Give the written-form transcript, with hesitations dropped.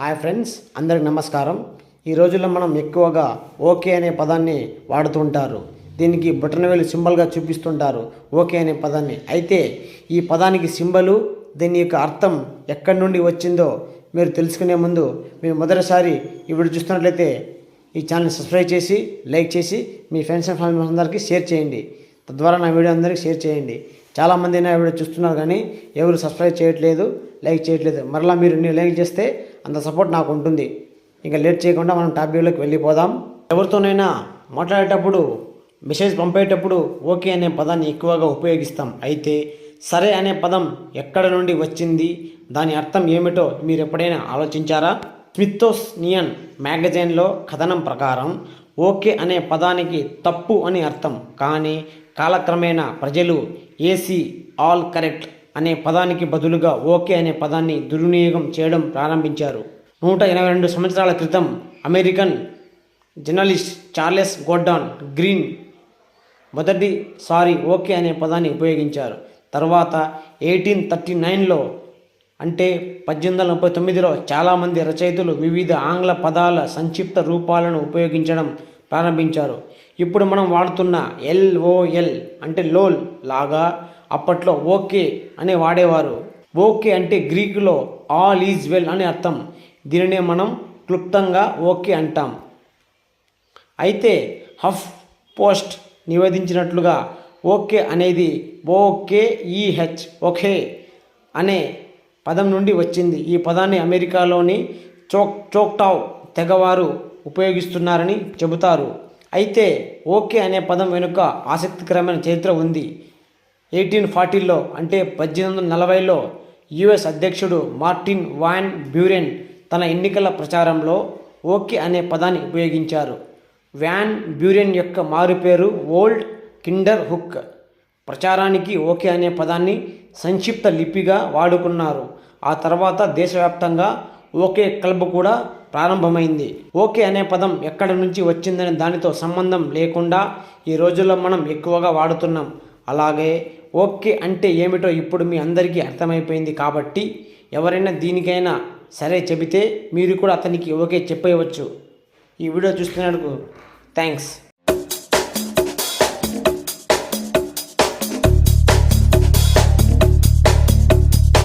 Hi friends, అందరికి నమస్కారం. ఈ రోజుల్లో మనం ఎక్కువగా ఓకే అనే పదాన్ని వాడుతుంటారు. దీనికి బొటనవేలు సింబల్గా చూపిస్తుంటారు ఓకే అనే పదాన్ని. అయితే ఈ పదానికి సింబలు, దీని యొక్క అర్థం ఎక్కడి నుండి వచ్చిందో మీరు తెలుసుకునే ముందు మీరు మొదటిసారి ఈ వీడియో చూస్తున్నట్లయితే ఈ ఛానల్ని సబ్స్క్రైబ్ చేసి, లైక్ చేసి మీ ఫ్రెండ్స్ అండ్ ఫ్యామిలీ అందరికీ షేర్ చేయండి. తద్వారా నా వీడియో అందరికీ షేర్ చేయండి. చాలామంది నా వీడియో చూస్తున్నారు కానీ ఎవరు సబ్స్క్రైబ్ చేయట్లేదు, లైక్ చేయట్లేదు. మరలా మీరు లైక్ చేస్తే అంత సపోర్ట్ నాకు ఉంటుంది. ఇంకా లేట్ చేయకుండా మనం టాపిక్లోకి వెళ్ళిపోదాం. ఎవరితోనైనా మాట్లాడేటప్పుడు, మెసేజ్ పంపేటప్పుడు ఓకే అనే పదాన్ని ఎక్కువగా ఉపయోగిస్తాం. అయితే సరే అనే పదం ఎక్కడ నుండి వచ్చింది, దాని అర్థం ఏమిటో మీరు ఎప్పుడైనా ఆలోచించారా? స్మిథోనియన్ మ్యాగజైన్లో కథనం ప్రకారం ఓకే అనే పదానికి తప్పు అని అర్థం. కానీ కాలక్రమేణా ప్రజలు ఏసీ ఆల్ కరెక్ట్ అనే పదానికి బదులుగా ఓకే అనే పదాన్ని దుర్వినియోగం చేయడం ప్రారంభించారు. 182 సంవత్సరాల క్రితం American journalist Charles Gordon green మొదటిసారి ఓకే అనే పదాన్ని ఉపయోగించారు. తర్వాత 1839లో అంటే 1839లో చాలామంది రచయితలు వివిధ ఆంగ్ల పదాల సంక్షిప్త రూపాలను ఉపయోగించడం ప్రారంభించారు. ఇప్పుడు మనం వాడుతున్న LOL అంటే లోల్ లాగా అప్పట్లో ఓకే అనే వాడేవారు. ఓకే అంటే గ్రీకులో ఆల్ ఈజ్ వెల్ అనే అర్థం. దీనినే మనం క్లుప్తంగా ఓకే అంటాం. అయితే హఫ్ పోస్ట్ నివేదించినట్లుగా ఓకే అనేది ఓకే అనే పదం నుండి వచ్చింది. ఈ పదాన్ని అమెరికాలోని చోక్టావ్ తెగవారు ఉపయోగిస్తున్నారని చెబుతారు. అయితే ఓకే అనే పదం వెనుక ఆసక్తికరమైన చరిత్ర ఉంది. 1840లో అంటే 1840లో యుఎస్ అధ్యక్షుడు మార్టిన్ వాన్ బ్యూరెన్ తన ఎన్నికల ప్రచారంలో ఓకే అనే పదాన్ని ఉపయోగించారు. వాన్ బ్యూరెన్ యొక్క మారుపేరు ఓల్డ్ కిండర్ హుక్. ప్రచారానికి ఓకే అనే పదాన్ని సంక్షిప్త లిపిగా వాడుకున్నారు. ఆ తర్వాత దేశవ్యాప్తంగా ఓకే క్లబ్ కూడా ప్రారంభమైంది. ఓకే అనే పదం ఎక్కడి నుంచి వచ్చిందనే దానితో సంబంధం లేకుండా ఈ రోజుల్లో మనం ఎక్కువగా వాడుతున్నాం. అలాగే ఓకే అంటే ఏమిటో ఇప్పుడు మీ అందరికీ అర్థమైపోయింది. కాబట్టి ఎవరైనా దీనికైనా సరే చెబితే మీరు కూడా అతనికి ఓకే చెప్పేయవచ్చు. ఈ వీడియో చూస్తున్నందుకు థ్యాంక్స్.